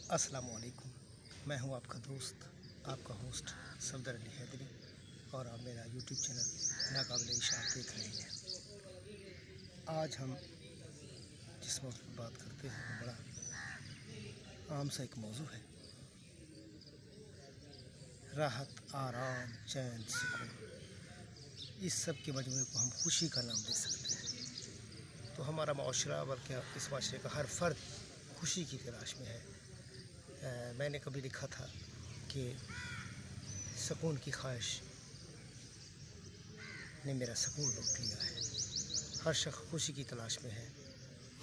अस्सलाम वालेकुम। मैं हूं आपका दोस्त, आपका होस्ट सफदर अली हैदरी, और आप मेरा यूट्यूब चैनल नाकाबिल इशाअत देख रहे हैं। आज हम जिस मौजू पर बात करते हैं वो बड़ा आम सा एक मौजू है। राहत, आराम, चैन, सुकून, इस सब के मजमूए को हम खुशी का नाम दे सकते हैं। तो हमारा माशरा, बल्कि इस माशरे का हर फ़र्द खुशी की तलाश में है। मैंने कभी लिखा था कि सुकून की ख्वाहिश ने मेरा सुकून लूट लिया है। हर शख्स खुशी की तलाश में है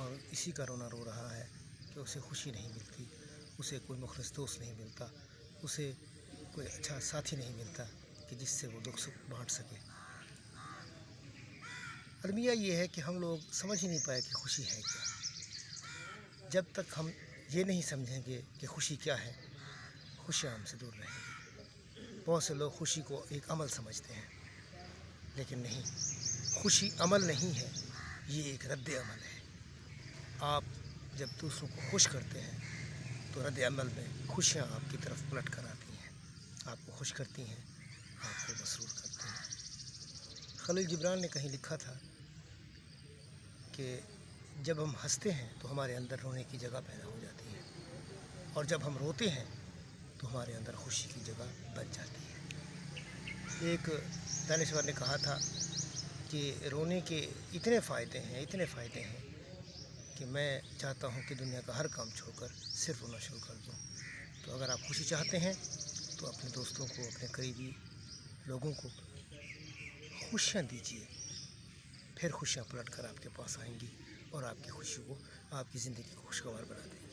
और इसी का रोना रो रहा है कि उसे खुशी नहीं मिलती, उसे कोई मुखलिस दोस्त नहीं मिलता, उसे कोई अच्छा साथी नहीं मिलता कि जिससे वो दुख सुख बांट सके। अलमिया ये है कि हम लोग समझ ही नहीं पाए कि खुशी है क्या। जब तक हम ये नहीं समझेंगे कि खुशी क्या है, खुशियाँ हमसे दूर रहेंगी। बहुत से लोग खुशी को एक अमल समझते हैं, लेकिन नहीं, खुशी अमल नहीं है, ये एक रद्द अमल है। आप जब दूसरों को खुश करते हैं तो रद्द अमल में खुशियाँ आपकी तरफ पलट कर आती हैं, आपको खुश करती हैं, आपको मसरूर करती हैं। खलील जिब्रान ने कहीं लिखा था कि जब हम हंसते हैं तो हमारे अंदर रोने की जगह पैदा हो जाती है, और जब हम रोते हैं तो हमारे अंदर खुशी की जगह बन जाती है। एक दानिश्वर ने कहा था कि रोने के इतने फ़ायदे हैं कि मैं चाहता हूँ कि दुनिया का हर काम छोड़कर सिर्फ रोना शुरू कर दूँ। तो अगर आप खुशी चाहते हैं तो अपने दोस्तों को, अपने करीबी लोगों को खुशियाँ दीजिए, फिर खुशियाँ पलट कर आपके पास आएंगी और आपकी खुशी को, आपकी ज़िंदगी को खुशगवार बना देंगी।